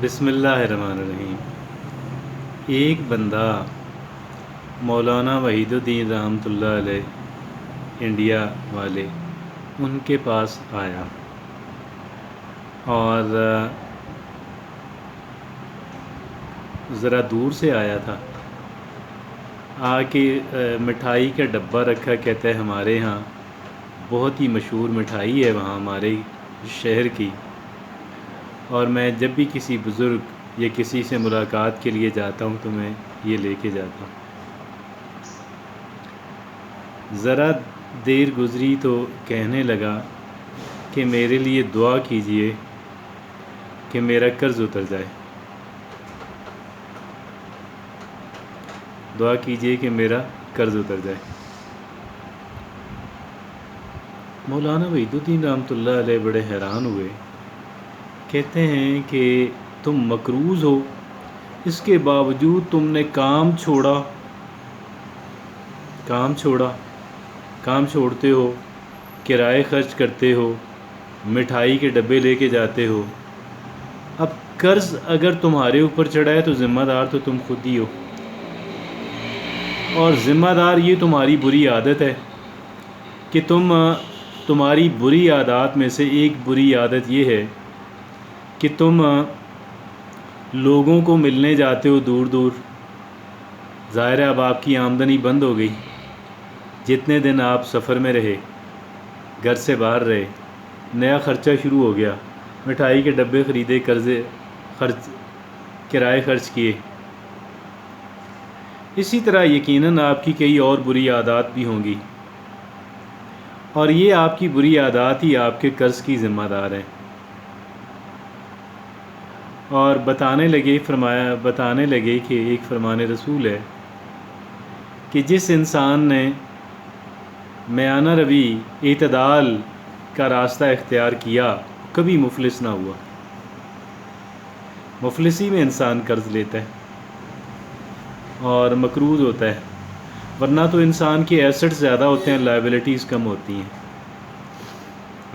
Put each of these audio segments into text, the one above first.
بسم اللہ الرحمن الرحیم۔ ایک بندہ مولانا وحید الدین رحمۃ اللہ علیہ انڈیا والے ان کے پاس آیا اور ذرا دور سے آیا تھا۔ آ کے مٹھائی کا ڈبہ رکھا، کہتا ہے ہمارے ہاں بہت ہی مشہور مٹھائی ہے وہاں ہمارے شہر کی، اور میں جب بھی کسی بزرگ یا کسی سے ملاقات کے لیے جاتا ہوں تو میں یہ لے کے جاتا ہوں۔ ذرا دیر گزری تو کہنے لگا کہ میرے لیے دعا کیجئے کہ میرا قرض اتر جائے، دعا کیجئے کہ میرا قرض اتر جائے۔ مولانا وحید الدین رحمۃ اللہ علیہ بڑے حیران ہوئے، کہتے ہیں کہ تم مقروض ہو، اس کے باوجود تم نے کام چھوڑتے ہو، کرائے خرچ کرتے ہو، مٹھائی کے ڈبے لے کے جاتے ہو۔ اب قرض اگر تمہارے اوپر چڑھا ہے تو ذمہ دار تو تم خود ہی ہو، اور ذمہ دار یہ تمہاری بری عادت ہے کہ تمہاری بری عادات میں سے ایک بری عادت یہ ہے کہ تم لوگوں کو ملنے جاتے ہو دور دور۔ ظاہر ہے اب آپ کی آمدنی بند ہو گئی، جتنے دن آپ سفر میں رہے، گھر سے باہر رہے، نیا خرچہ شروع ہو گیا، مٹھائی کے ڈبے خریدے، کرائے خرچ کیے۔ اسی طرح یقیناً آپ کی کئی اور بری عادات بھی ہوں گی، اور یہ آپ کی بری عادات ہی آپ کے قرض کی ذمہ دار ہیں۔ اور بتانے لگے کہ ایک فرمان رسول ہے کہ جس انسان نے میانہ روی اعتدال کا راستہ اختیار کیا کبھی مفلس نہ ہوا۔ مفلسی میں انسان قرض لیتا ہے اور مقروض ہوتا ہے، ورنہ تو انسان کے ایسٹس زیادہ ہوتے ہیں، لائبلٹیز کم ہوتی ہیں،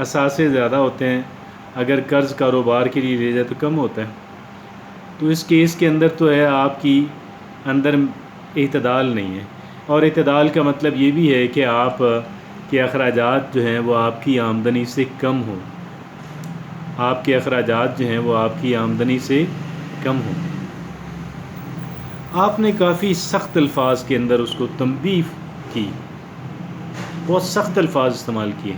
اثاثے زیادہ ہوتے ہیں، اگر قرض کاروبار کے لیے لے جائے تو کم ہوتا ہے۔ تو اس کیس کے اندر تو ہے آپ کی اندر اعتدال نہیں ہے، اور اعتدال کا مطلب یہ بھی ہے کہ آپ کے اخراجات جو ہیں وہ آپ کی آمدنی سے کم ہوں، آپ کے اخراجات جو ہیں وہ آپ کی آمدنی سے کم ہوں۔ آپ نے کافی سخت الفاظ کے اندر اس کو تنبیہ کی، بہت سخت الفاظ استعمال کیے،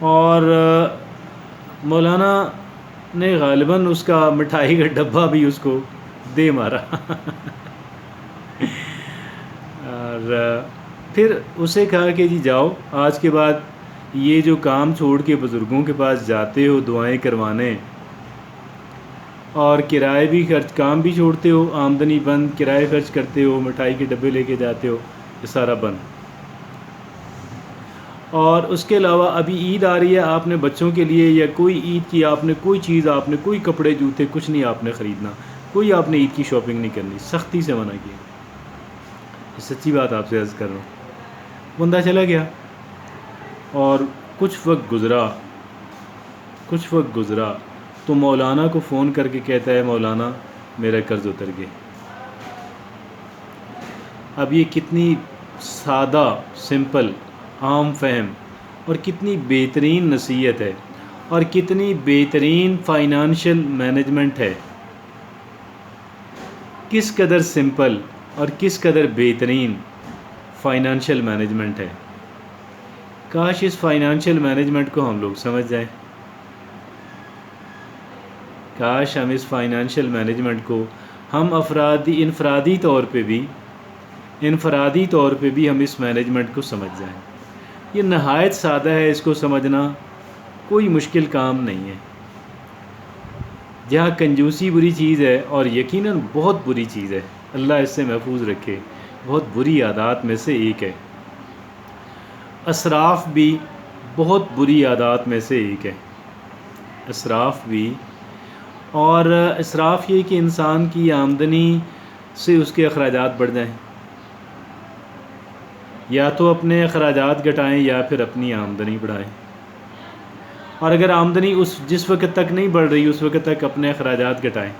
اور مولانا نے غالباً اس کا مٹھائی کا ڈبہ بھی اس کو دے مارا اور پھر اسے کہا کہ جی جاؤ، آج کے بعد یہ جو کام چھوڑ کے بزرگوں کے پاس جاتے ہو دعائیں کروانے، اور کرائے بھی خرچ، کام بھی چھوڑتے ہو، آمدنی بند، کرائے خرچ کرتے ہو، مٹھائی کے ڈبے لے کے جاتے ہو، یہ سارا بند۔ اور اس کے علاوہ ابھی عید آ رہی ہے، آپ نے بچوں کے لیے یا کوئی عید کی آپ نے کوئی چیز، آپ نے کوئی کپڑے جوتے کچھ نہیں آپ نے خریدنا، کوئی آپ نے عید کی شاپنگ نہیں کرنی، سختی سے منع کیا۔ سچی بات آپ سے عرض کر رہا ہوں۔ بندہ چلا گیا اور کچھ وقت گزرا تو مولانا کو فون کر کے کہتا ہے مولانا میرا قرض اتر گیا۔ اب یہ کتنی سادہ، سمپل، عام فہم اور کتنی بہترین نصیحت ہے، اور کتنی بہترین فائنانشل مینجمنٹ ہے، کس قدر سمپل اور کس قدر بہترین فائنانشل مینجمنٹ ہے۔ کاش اس فائنانشل مینجمنٹ کو ہم لوگ سمجھ جائیں، کاش ہم اس فائنانشل مینجمنٹ کو ہم انفرادی طور پہ بھی ہم اس مینجمنٹ کو سمجھ جائیں۔ یہ نہایت سادہ ہے، اس کو سمجھنا کوئی مشکل کام نہیں ہے۔ جہاں کنجوسی بری چیز ہے، اور یقیناً بہت بری چیز ہے، اللہ اس سے محفوظ رکھے، بہت بری عادات میں سے ایک ہے۔ اسراف بھی بہت بری عادات میں سے ایک ہے، اسراف بھی، اور اسراف یہ کہ انسان کی آمدنی سے اس کے اخراجات بڑھ جائیں، یا تو اپنے اخراجات گھٹائیں یا پھر اپنی آمدنی بڑھائیں۔ اور اگر آمدنی جس وقت تک نہیں بڑھ رہی اس وقت تک اپنے اخراجات گھٹائیں،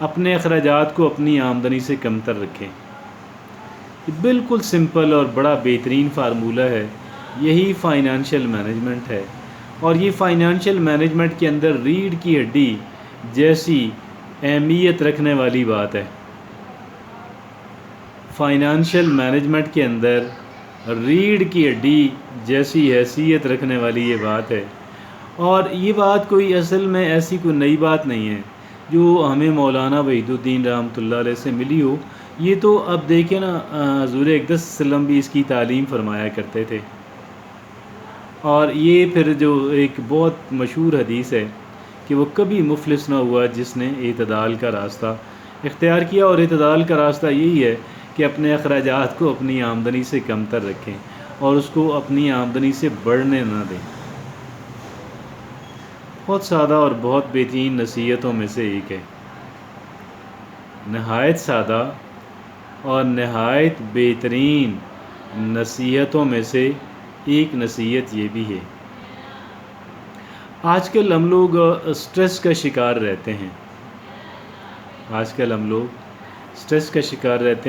اپنے اخراجات کو اپنی آمدنی سے کمتر رکھیں۔ یہ بالکل سمپل اور بڑا بہترین فارمولہ ہے، یہی فائنانشیل مینجمنٹ ہے، اور یہ فائنانشیل مینجمنٹ کے اندر ریڑھ کی ہڈی جیسی اہمیت رکھنے والی بات ہے۔ فائنانشیل مینجمنٹ کے اندر ریڑھ کی ہڈی جیسی حیثیت رکھنے والی یہ بات ہے، اور یہ بات کوئی اصل میں ایسی کوئی نئی بات نہیں ہے جو ہمیں مولانا وحید الدین رحمۃ اللہ علیہ سے ملی ہو۔ یہ تو اب دیکھیں نا، حضور اقدس صلی اللہ علیہ وسلم بھی اس کی تعلیم فرمایا کرتے تھے، اور یہ پھر جو ایک بہت مشہور حدیث ہے کہ وہ کبھی مفلس نہ ہوا جس نے اعتدال کا راستہ اختیار کیا، اور اعتدال کا راستہ یہی ہے کہ اپنے اخراجات کو اپنی آمدنی سے کمتر رکھیں اور اس کو اپنی آمدنی سے بڑھنے نہ دیں۔ بہت سادہ اور بہت بہترین نصیحتوں میں سے ایک ہے، نہایت سادہ اور نہایت بہترین نصیحتوں میں سے ایک نصیحت یہ بھی ہے۔ آج کل ہم لوگ سٹریس کا شکار رہتے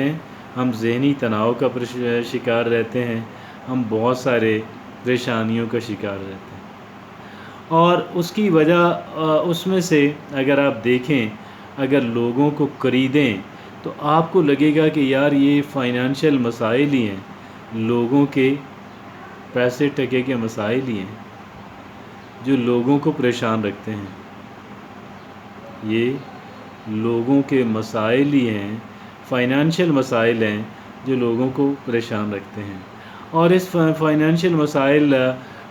ہیں، ہم ذہنی تناؤ کا شکار رہتے ہیں، ہم بہت سارے پریشانیوں کا شکار رہتے ہیں، اور اس کی وجہ اس میں سے اگر آپ دیکھیں، اگر لوگوں کو خریدیں تو آپ کو لگے گا کہ یار یہ فائنانشیل مسائل ہی ہیں، لوگوں کے پیسے ٹکے کے مسائل ہی ہیں جو لوگوں کو پریشان رکھتے ہیں، یہ لوگوں کے مسائل ہی ہیں، فائنانشیل مسائل ہیں جو لوگوں کو پریشان رکھتے ہیں۔ اور اس فائنانشیل مسائل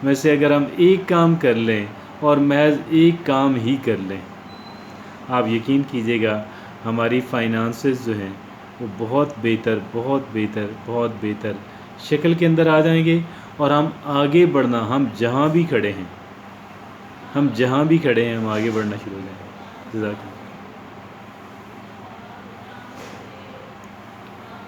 میں سے اگر ہم ایک کام کر لیں اور محض ایک کام ہی کر لیں، آپ یقین کیجئے گا ہماری فائنانسز جو ہیں وہ بہت بہتر شکل کے اندر آ جائیں گے، اور ہم آگے بڑھنا، ہم جہاں بھی کھڑے ہیں ہم آگے بڑھنا شروع ہو جائیں گے۔ جزاک اللہ۔